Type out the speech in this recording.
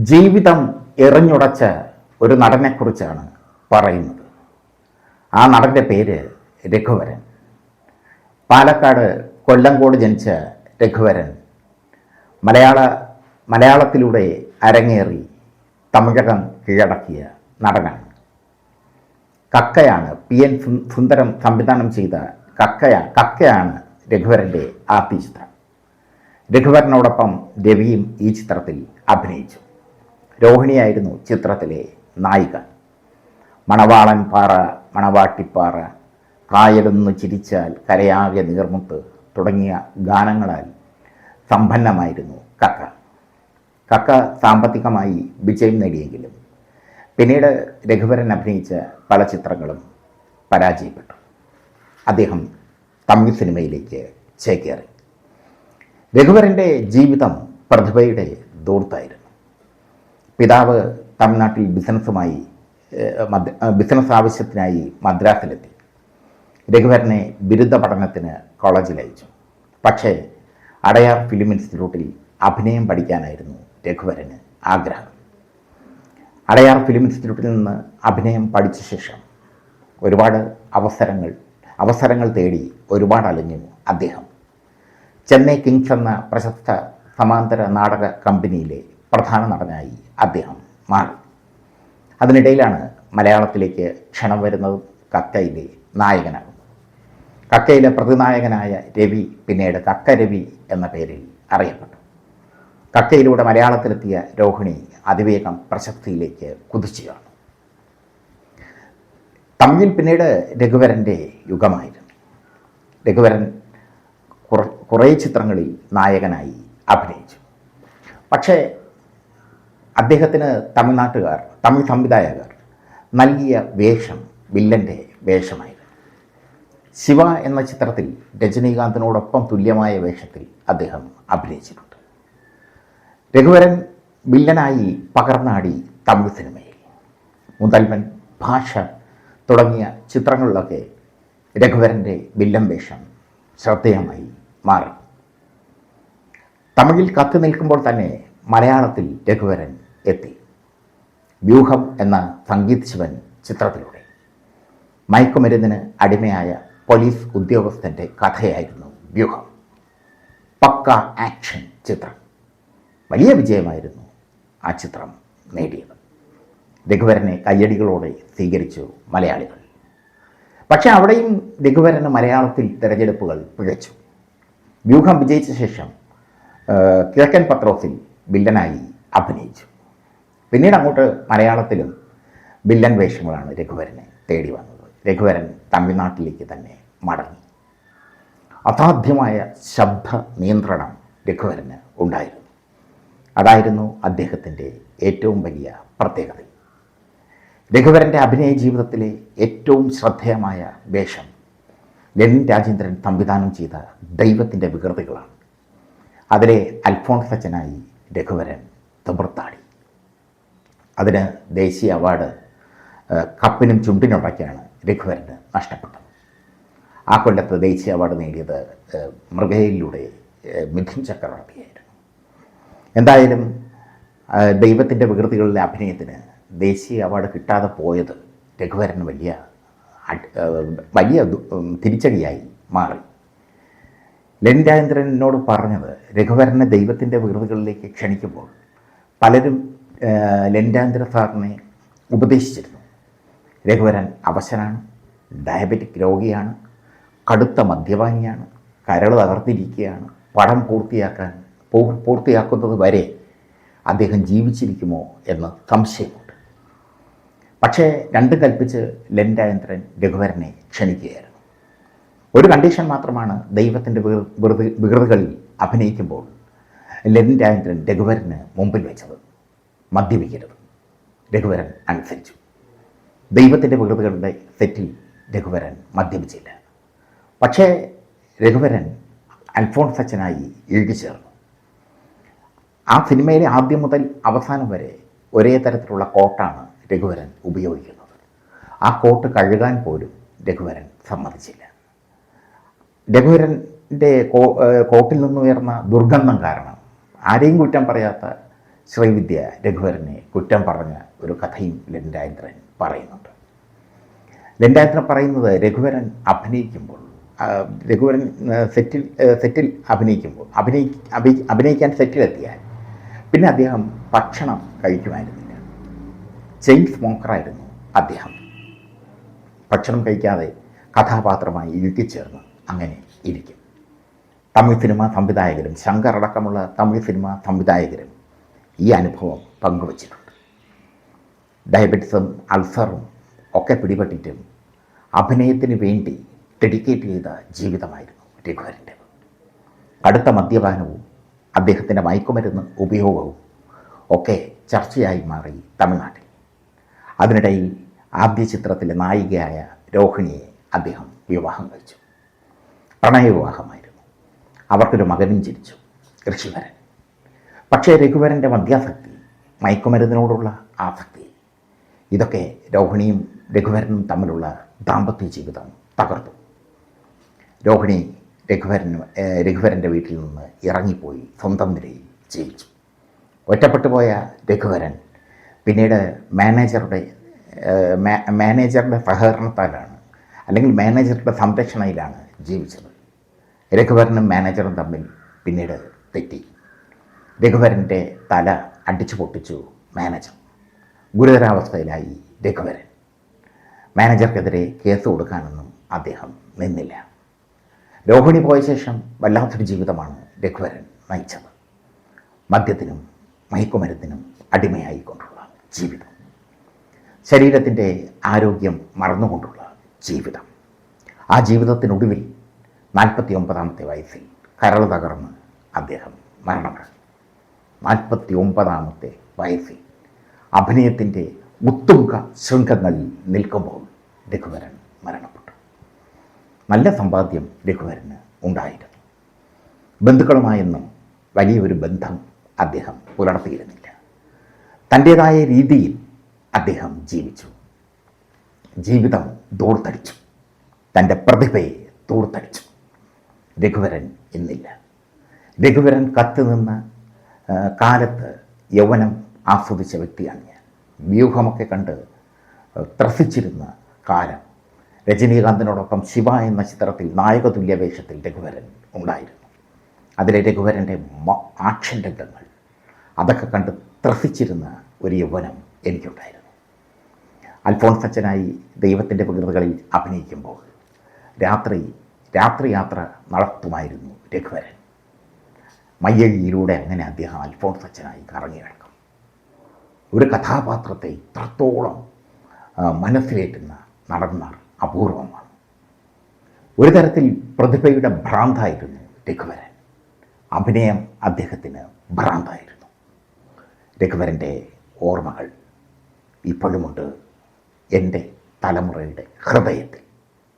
ജീവിതം എറിഞ്ഞുടച്ച ഒരു നടനെക്കുറിച്ചാണ് പറയുന്നത്. ആ നടൻ്റെ പേര് രഘുവരൻ. പാലക്കാട് കൊല്ലങ്കോട് ജനിച്ച രഘുവരൻ മലയാളത്തിലൂടെ അരങ്ങേറി തമിഴകം കീഴടക്കിയ നടനാണ്. കക്കയാണ് PN സുന്ദരം സംവിധാനം ചെയ്ത കക്കയാണ് രഘുവരൻ്റെ ആദ്യ ചിത്രം. രഘുവരനോടൊപ്പം രവിയും ഈ ചിത്രത്തിൽ അഭിനയിച്ചു. രോഹിണിയായിരുന്നു ചിത്രത്തിലെ നായിക. മണവാളൻ പാറ, മണവാട്ടിപ്പാറ, കായലൊന്നു ചിരിച്ചാൽ കരയാകെ നീർമുത്ത് തുടങ്ങിയ ഗാനങ്ങളാൽ സമ്പന്നമായിരുന്നു കക്ക. കക്ക സാമ്പത്തികമായി വിജയം നേടിയെങ്കിലും പിന്നീട് രഘുവരൻ അഭിനയിച്ച പല ചിത്രങ്ങളും പരാജയപ്പെട്ടു. അദ്ദേഹം തമിഴ് സിനിമയിലേക്ക് ചേക്കേറി. രഘുവരൻ്റെ ജീവിതം പ്രതിഭയുടെ ദൂർത്തായിരുന്നു. പിതാവ് തമിഴ്നാട്ടിൽ ബിസിനസ് ആവശ്യത്തിനായി മദ്രാസിലെത്തി. രഘുവരനെ ബിരുദ പഠനത്തിന് കോളേജിൽ അയച്ചു. പക്ഷേ അടയാർ ഫിലിം ഇൻസ്റ്റിറ്റ്യൂട്ടിൽ അഭിനയം പഠിക്കാനായിരുന്നു രഘുവരന് ആഗ്രഹം. അടയാർ ഫിലിം ഇൻസ്റ്റിറ്റ്യൂട്ടിൽ നിന്ന് അഭിനയം പഠിച്ച ശേഷം ഒരുപാട് അവസരങ്ങൾ തേടി ഒരുപാട് അലഞ്ഞു അദ്ദേഹം. ചെന്നൈ കിങ്സ് എന്ന പ്രശസ്ത സമാന്തര നാടക കമ്പനിയിലെ പ്രധാന നടനായി അദ്ദേഹം മാറി. അതിനിടയിലാണ് മലയാളത്തിലേക്ക് ക്ഷണം വരുന്നതും കക്കയിലെ നായകനാകും. കക്കയിലെ പ്രതിനായകനായ രവി പിന്നീട് കക്ക രവി എന്ന പേരിൽ അറിയപ്പെട്ടു. കക്കയിലൂടെ മലയാളത്തിലെത്തിയ രോഹിണി അതിവേഗം പ്രശസ്തിയിലേക്ക് കുതിച്ചുകയാണ്. തമിഴിൽ പിന്നീട് രഘുവരൻ്റെ യുഗമായിരുന്നു. രഘുവരൻ കുറേ ചിത്രങ്ങളിൽ നായകനായി അഭിനയിച്ചു. പക്ഷേ അദ്ദേഹത്തിന് തമിഴ് സംവിധായകർ നൽകിയ വേഷം വില്ലൻ്റെ വേഷമായിരുന്നു. ശിവ എന്ന ചിത്രത്തിൽ രജനീകാന്തിനോടൊപ്പം തുല്യമായ വേഷത്തിൽ അദ്ദേഹം അഭിനയിച്ചിട്ടുണ്ട്. രഘുവരൻ വില്ലനായി പകർന്നാടി തമിഴ് സിനിമയിൽ. മുതൽവൻ, ഭാഷ തുടങ്ങിയ ചിത്രങ്ങളിലൊക്കെ രഘുവരൻ്റെ വില്ലൻ വേഷം ശ്രദ്ധേയമായി മാറി. തമിഴിൽ കത്തി നിൽക്കുമ്പോൾ തന്നെ മലയാളത്തിൽ രഘുവരൻ എത്തി. വ്യൂഹം എന്ന സംഗീത് ശിവൻ ചിത്രത്തിലൂടെ മയക്കുമരുന്നിന് അടിമയായ പോലീസ് ഉദ്യോഗസ്ഥൻ്റെ കഥയായിരുന്നു വ്യൂഹം. പക്ക ആക്ഷൻ ചിത്രം. വലിയ വിജയമായിരുന്നു ആ ചിത്രം നേടിയത്. രഘുവരനെ കയ്യടികളോടെ സ്വീകരിച്ചു മലയാളികൾ. പക്ഷേ അവിടെയും രഘുവരന് മലയാളത്തിൽ തിരഞ്ഞെടുപ്പുകൾ പിഴച്ചു. വ്യൂഹം വിജയിച്ച ശേഷം കിഴക്കൻ പത്രോസിൽ വില്ലനായി അഭിനയിച്ചു. പിന്നീട് അങ്ങോട്ട് മലയാളത്തിലും വില്ലൻ വേഷങ്ങളാണ് രഘുവരനെ തേടി വന്നത്. രഘുവരൻ തമിഴ്നാട്ടിലേക്ക് തന്നെ മടങ്ങി. അസാധ്യമായ ശബ്ദ നിയന്ത്രണം രഘുവരന് ഉണ്ടായിരുന്നു. അതായിരുന്നു അദ്ദേഹത്തിൻ്റെ ഏറ്റവും വലിയ പ്രത്യേകത. രഘുവരൻ്റെ അഭിനയ ജീവിതത്തിലെ ഏറ്റവും ശ്രദ്ധേയമായ വേഷം ലെനിൻ രാജേന്ദ്രൻ സംവിധാനം ചെയ്ത ദൈവത്തിൻ്റെ വികൃതികളാണ്. അതിലെ അൽഫോൺസ് അച്ഛനായി രഘുവരൻ തിമിർത്താടി. അതിന് ദേശീയ അവാർഡ് കപ്പിനും ചുണ്ടിനുടയ്ക്കാണ് രഘുവരന് നഷ്ടപ്പെട്ടത്. ആ കൊല്ലത്ത് ദേശീയ അവാർഡ് നേടിയത് മൃഗയിലൂടെ മിഥുൻ ചക്രവർത്തിയായിരുന്നു. എന്തായാലും ദൈവത്തിൻ്റെ വികൃതികളിലെ അഭിനയത്തിന് ദേശീയ അവാർഡ് കിട്ടാതെ പോയത് രഘുവരന് വലിയ തിരിച്ചടിയായി മാറി. ലെനിൻ രാജേന്ദ്രനോട് പറഞ്ഞത് രഘുവരനെ ദൈവത്തിൻ്റെ വികൃതികളിലേക്ക് ക്ഷണിക്കുമ്പോൾ പലരും ലെനിൻ രാജേന്ദ്ര സാറിനെ ഉപദേശിച്ചിരുന്നു. രഘുവരൻ അവശനാണ്, ഡയബറ്റിക് രോഗിയാണ്, കടുത്ത മദ്യപാനിയാണ്, കരൾ തകർത്തിരിക്കുകയാണ്, പടം പൂർത്തിയാക്കുന്നത് വരെ അദ്ദേഹം ജീവിച്ചിരിക്കുമോ എന്ന് സംശയമുണ്ട്. പക്ഷേ രണ്ടും കൽപ്പിച്ച് ലെനിൻ രാജേന്ദ്രൻ രഘുവരനെ ക്ഷണിക്കുകയായിരുന്നു. ഒരു കണ്ടീഷൻ മാത്രമാണ് ദൈവത്തിൻ്റെ വികൃതികളിൽ അഭിനയിക്കുമ്പോൾ ലെനിൻ രാജേന്ദ്രൻ രഘുവരന് മുമ്പിൽ വെച്ചത്: മദ്യപിക്കരുത്. രഘുവരൻ അനുസരിച്ചു. ദൈവത്തിൻ്റെ വികൃതികളുടെ സെറ്റിൽ രഘുവരൻ മദ്യപിച്ചില്ല. പക്ഷേ രഘുവരൻ അൽഫോൺസ് അച്ഛനായി ഇഴുകിച്ചേർന്നു. ആ സിനിമയിലെ ആദ്യം മുതൽ അവസാനം വരെ ഒരേ തരത്തിലുള്ള കോട്ടാണ് രഘുവരൻ ഉപയോഗിക്കുന്നത്. ആ കോട്ട് കഴുകാൻ പോലും രഘുവരൻ സമ്മതിച്ചില്ല. രഘുവരൻ്റെ കോട്ടിൽ നിന്നുയർന്ന ദുർഗന്ധം കാരണം ആരെയും കുറ്റം പറയാത്ത ശ്രീവിദ്യ രഘുവരനെ കുറ്റം പറഞ്ഞ ഒരു കഥയും ലെൻഡായന്ത്രൻ പറയുന്നുണ്ട്. ലെൻഡായന്ത്രൻ പറയുന്നത് രഘുവരൻ അഭിനയിക്കുമ്പോൾ, രഘുവരൻ സെറ്റിൽ അഭിനയിക്കുമ്പോൾ അഭിനയിക്കാൻ സെറ്റിലെത്തിയാൽ പിന്നെ അദ്ദേഹം ഭക്ഷണം കഴിക്കുമായിരുന്നില്ല. ചെയിൻ സ്മോക്കറായിരുന്നു അദ്ദേഹം. ഭക്ഷണം കഴിക്കാതെ കഥാപാത്രമായി ഇഴുകിച്ചേർന്ന് അങ്ങനെ ഇരിക്കും. തമിഴ് സിനിമാ സംവിധായകരും ശങ്കർ അടക്കമുള്ള തമിഴ് സിനിമാ സംവിധായകരും ഈ അനുഭവം പങ്കുവച്ചിട്ടുണ്ട്. ഡയബറ്റിസും അൾസറും ഒക്കെ പിടിപെട്ടിട്ടും അഭിനയത്തിന് വേണ്ടി ഡെഡിക്കേറ്റ് ചെയ്ത ജീവിതമായിരുന്നു രഘുവരൻ്റേത്. കടുത്ത മദ്യപാനവും അദ്ദേഹത്തിൻ്റെ മയക്കുമരുന്ന് ഉപയോഗവും ഒക്കെ ചർച്ചയായി മാറി തമിഴ്നാട്ടിൽ. അതിനിടയിൽ ആദ്യ ചിത്രത്തിലെ നായികയായ രോഹിണിയെ അദ്ദേഹം വിവാഹം കഴിച്ചു. പ്രണയവിവാഹമായിരുന്നു. അവർക്കൊരു മകനും ജനിച്ചു, ഋഷിവരൻ. പക്ഷേ രഘുവരൻ്റെ മദ്യാസക്തി, മയക്കുമരുന്നിനോടുള്ള ആസക്തി, ഇതൊക്കെ രോഹിണിയും രഘുവരനും തമ്മിലുള്ള ദാമ്പത്യ ജീവിതം തകർത്തു. രോഹിണി രഘുവരൻ്റെ വീട്ടിൽ നിന്ന് ഇറങ്ങിപ്പോയി സ്വന്തം നിലയിൽ ജീവിച്ചു. ഒറ്റപ്പെട്ടു പോയ രഘുവരൻ പിന്നീട് മാനേജറുടെ സഹകരണത്താലാണ്, അല്ലെങ്കിൽ മാനേജറുടെ സംരക്ഷണയിലാണ് ജീവിച്ചത്. രഘുവരനും മാനേജറും തമ്മിൽ പിന്നീട് തെറ്റി. രഘുവരൻ്റെ തല അടിച്ചു പൊട്ടിച്ചു മാനേജർ. ഗുരുതരാവസ്ഥയിലായി രഘുവരൻ. മാനേജർക്കെതിരെ കേസ് കൊടുക്കാനൊന്നും അദ്ദേഹം നിന്നില്ല. രോഹിണി പോയ ശേഷം വല്ലാത്തൊരു ജീവിതമാണ് രഘുവരൻ നയിച്ചത്. മദ്യത്തിനും മയക്കുമരുന്നിനും അടിമയായിക്കൊണ്ടുള്ള ജീവിതം, ശരീരത്തിൻ്റെ ആരോഗ്യം മറന്നുകൊണ്ടുള്ള ജീവിതം. ആ ജീവിതത്തിനൊടുവിൽ 49-ാമത്തെ വയസ്സിൽ കരൾ തകർന്ന് അദ്ദേഹം മരണമടഞ്ഞു. 49-ാമത്തെ വയസ്സിൽ അഭിനയത്തിൻ്റെ ഉത്തുംഗ ശൃംഖങ്ങളിൽ നിൽക്കുമ്പോൾ രഘുവരൻ മരണപ്പെട്ടു. നല്ല സമ്പാദ്യം രഘുവരന് ഉണ്ടായിരുന്നു. ബന്ധുക്കളുമായൊന്നും വലിയൊരു ബന്ധം അദ്ദേഹം പുലർത്തിയിരുന്നില്ല. തൻ്റേതായ രീതിയിൽ അദ്ദേഹം ജീവിച്ചു. ജീവിതം ദൂർത്തടിച്ചു, തൻ്റെ പ്രതിഭയെ ദൂർത്തടിച്ചു. രഘുവരൻ ഇന്നില്ല. രഘുവരൻ കത്തുനിന്ന കാലത്ത് യൗവനം ആസ്വദിച്ച വ്യക്തിയാണ് ഞാൻ. വ്യൂഹമൊക്കെ കണ്ട് ത്രസിച്ചിരുന്ന കാലം. രജനീകാന്തിനോടൊപ്പം ശിവ എന്ന ചിത്രത്തിൽ നായകതുല്യ വേഷത്തിൽ രഘുവരൻ ഉണ്ടായിരുന്നു. അതിലെ രഘുവരൻ്റെ ആക്ഷൻ രംഗങ്ങൾ, അതൊക്കെ കണ്ട് ത്രസിച്ചിരുന്ന ഒരു യൗവനം എനിക്കുണ്ടായിരുന്നു. അൽഫോൺസ് അച്ഛനായി ദൈവത്തിൻ്റെ വികൃതികളിൽ അഭിനയിക്കുമ്പോൾ രാത്രി യാത്ര നടത്തുമായിരുന്നു രഘുവരൻ. മയ്യഴിയിലൂടെ അങ്ങനെ അദ്ദേഹം അൽഫോൺസ് അച്ഛനായി കറങ്ങി കിടക്കും. ഒരു കഥാപാത്രത്തെ ഇത്രത്തോളം മനസ്സിലേറ്റുന്ന നടന്മാർ അപൂർവമാണ്. ഒരു തരത്തിൽ പ്രതിഭയുടെ ഭ്രാന്തായിരുന്നു രഘുവരൻ. അഭിനയം അദ്ദേഹത്തിന് ഭ്രാന്തായിരുന്നു. രഘുവരൻ്റെ ഓർമ്മകൾ ഇപ്പോഴുമുണ്ട് എൻ്റെ തലമുറയുടെ ഹൃദയത്തിൽ.